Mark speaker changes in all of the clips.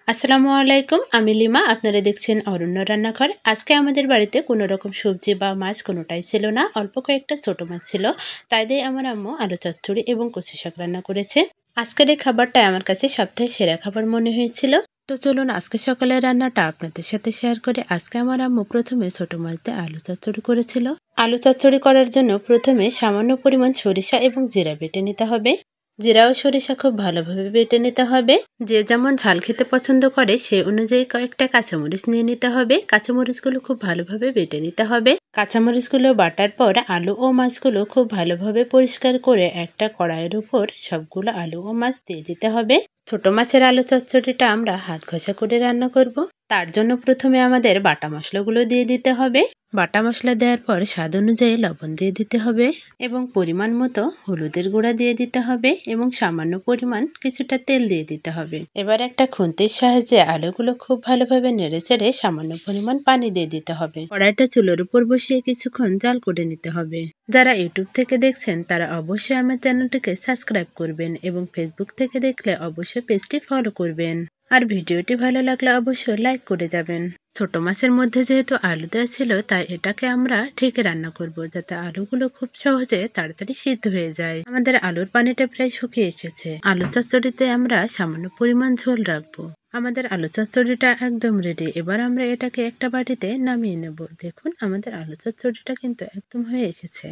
Speaker 1: আসসালামু আলাইকুম, আমি লিমা। আপনারা দেখছেন অরণ্য রান্নাঘর। আজকে আমাদের বাড়িতে কোনো রকম সবজি বা মাছ কোনোটাই ছিল না। অল্প কয়েকটা ছোট মাছ ছিল। তাই দিয়ে আমার আম্মু আলু চচ্চড়ি এবং কচু শাক রান্না করেছে। আজকের এই খাবারটা আমার কাছে সবথেকে সেরা খাবার মনে হয়েছিল। তো চলুন আজকে সকালের রান্নাটা আপনাদের সাথে শেয়ার করে। আজকে আমার আম্মু প্রথমে ছোট মাছ দিয়ে আলু চচ্চড়ি করেছিল। আলু চচ্চড়ি করার জন্য প্রথমে সামান্য পরিমাণ সরিষা এবং জিরা বেটে নিতে হবে। জিরা ও সরিষা খুব ভালোভাবে বেটে নিতে হবে। যে যেমন ঝাল খেতে পছন্দ করে সেই অনুযায়ী কয়েকটা কাঁচামরিচ নিয়ে নিতে হবে। কাঁচামরিচগুলো খুব ভালোভাবে বেটে নিতে হবে। কাঁচামরিচগুলো বাটার পর আলু ও মাছগুলো খুব ভালোভাবে পরিষ্কার করে একটা কড়াইয়ের উপর সবগুলো আলু ও মাছ দিয়ে দিতে হবে। ছোট মাছের আলু চচ্চড়িটা আমরা হাত ঘষা করে রান্না করব। তার জন্য প্রথমে আমাদের বাটা মশলাগুলো দিয়ে দিতে হবে। বাটা মশলা দেওয়ার পর স্বাদ অনুযায়ী লবণ দিয়ে দিতে হবে এবং পরিমাণ মতো হলুদের গুঁড়া দিয়ে দিতে হবে এবং সামান্য পরিমাণ কিছুটা তেল দিয়ে দিতে হবে। এবার একটা খুন্তির সাহায্যে আলুগুলো খুব ভালোভাবে নেড়েচেড়ে সামান্য পরিমাণ পানি দিয়ে দিতে হবে। কড়াইটা চুলোর উপর বসিয়ে কিছুক্ষণ জাল করে নিতে হবে। যারা ইউটিউব থেকে দেখছেন তারা অবশ্যই আমার চ্যানেলটিকে সাবস্ক্রাইব করবেন এবং ফেসবুক থেকে দেখলে অবশ্যই পেজটি ফলো করবেন। আর ভিডিওটি ভালো লাগলে অবশ্যই লাইক করে যাবেন। ছোট মাছের মধ্যে যেহেতু আলু দেওয়া ছিল তাই এটাকে আমরা ঢেকে রান্না করব, যাতে আলুগুলো খুব সহজে তাড়াতাড়ি সিদ্ধ হয়ে যায়। আমাদের আলুর পানিটা প্রায় শুকিয়ে এসেছে। আলু চচ্চড়িতে আমরা সামান্য পরিমাণ ঝোল রাখবো। আমাদের আলু চচ্চড়িটা একদম রেডি। এবার আমরা এটাকে একটা বাটিতে নামিয়ে নেব। দেখুন আমাদের আলু চচ্চড়িটা কিন্তু একদম হয়ে এসেছে।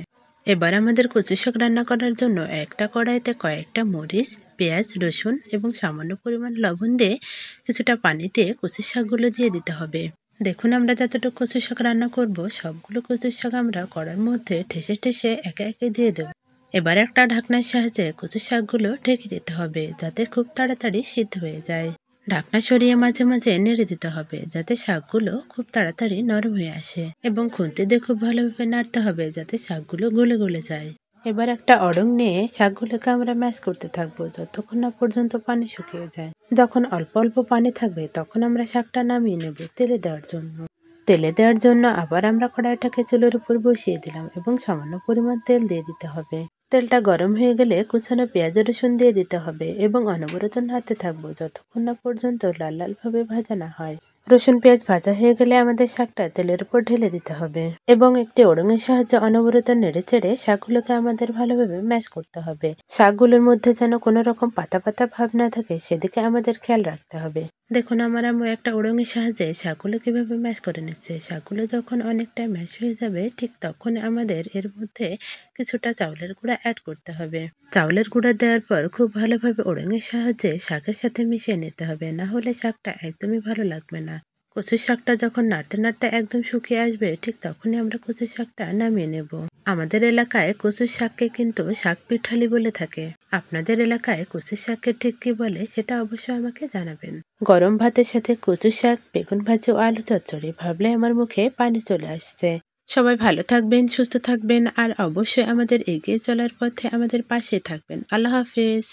Speaker 1: এবার আমাদের কচু শাক রান্না করার জন্য একটা কড়াইতে কয়েকটা মরিচ, পেঁয়াজ, রসুন এবং সামান্য পরিমাণ লবণ দিয়ে কিছুটা পানি দিয়ে কচু শাকগুলো দিয়ে দিতে হবে। দেখুন আমরা যতটুকু কচু শাক রান্না করব সবগুলো কচু শাক আমরা কড়াইয়ের মধ্যে ঠেসে ঠেসে একে একে দিয়ে দেব। এবার একটা ঢাকনার সাহায্যে কচু শাকগুলো ঢেকে দিতে হবে, যাতে খুব তাড়াতাড়ি সিদ্ধ হয়ে যায়। ঢাকনা সরিয়ে মাঝে মাঝে নেড়ে দিতে হবে, যাতে শাকগুলো খুব তাড়াতাড়ি নরম হয়ে আসে এবং খুন্তি দিয়ে খুব ভালোভাবে নাড়তে হবে, যাতে শাকগুলো গলে গলে যায়। এবার একটা অড়ং নিয়ে শাকগুলোকে আমরা ম্যাশ করতে থাকবো যতক্ষণ না পর্যন্ত পানি শুকিয়ে যায়। যখন অল্প অল্প পানি থাকবে তখন আমরা শাকটা নামিয়ে নেব তেলে দেওয়ার জন্য। তেলে দেওয়ার জন্য আবার আমরা কড়াইটাকে চুলোর উপর বসিয়ে দিলাম এবং সামান্য পরিমাণ তেল দিয়ে দিতে হবে। তেলটা গরম হয়ে গেলে কুচানো পেঁয়াজ রসুন দিয়ে দিতে হবে এবং অনবরত নাড়তে থাকবো যতক্ষণ না পর্যন্ত লাল লাল ভাবে ভাজা না হয়। রসুন পেঁয়াজ ভাজা হয়ে গেলে আমাদের শাকটা তেলের উপর ঢেলে দিতে হবে এবং একটি ওড়ঙের সাহায্যে অনবরত নেড়ে চেড়ে শাকগুলোকে আমাদের ভালোভাবে ম্যাশ করতে হবে। শাকগুলোর মধ্যে যেন কোনো রকম পাতা পাতা ভাব না থাকে সেদিকে আমাদের খেয়াল রাখতে হবে। দেখুন আমার আম্মু একটা ওড়ঙের সাহায্যে শাকগুলো কিভাবে ম্যাশ করে নিচ্ছে। শাকগুলো যখন অনেকটা ম্যাশ হয়ে যাবে ঠিক তখন আমাদের এর মধ্যে কিছুটা চাউলের গুঁড়া অ্যাড করতে হবে। চাউলের গুঁড়া দেওয়ার পর খুব ভালোভাবে ওড়ঙের সাহায্যে শাকের সাথে মিশিয়ে নিতে হবে, না হলে শাকটা একদমই ভালো লাগবে না। কচুর শাকটা যখন নাড়তে নাড়তে একদম শুকিয়ে আসবে ঠিক তখনই আমরা কচুর শাকটা নামিয়ে নেব। আমাদের এলাকায় কচুর শাককে কিন্তু শাক পিঠালি বলে থাকে। আপনাদের এলাকায় কচুর শাককে ঠিক কি বলে সেটা অবশ্যই আমাকে জানাবেন। গরম ভাতের সাথে কচু শাক, বেগুন ভাজি ও আলু চচ্চড়ি ভাবলে আমার মুখে পানি চলে আসছে। সবাই ভালো থাকবেন, সুস্থ থাকবেন আর অবশ্যই আমাদের এগিয়ে চলার পথে আমাদের পাশে থাকবেন। আল্লাহ হাফেজ।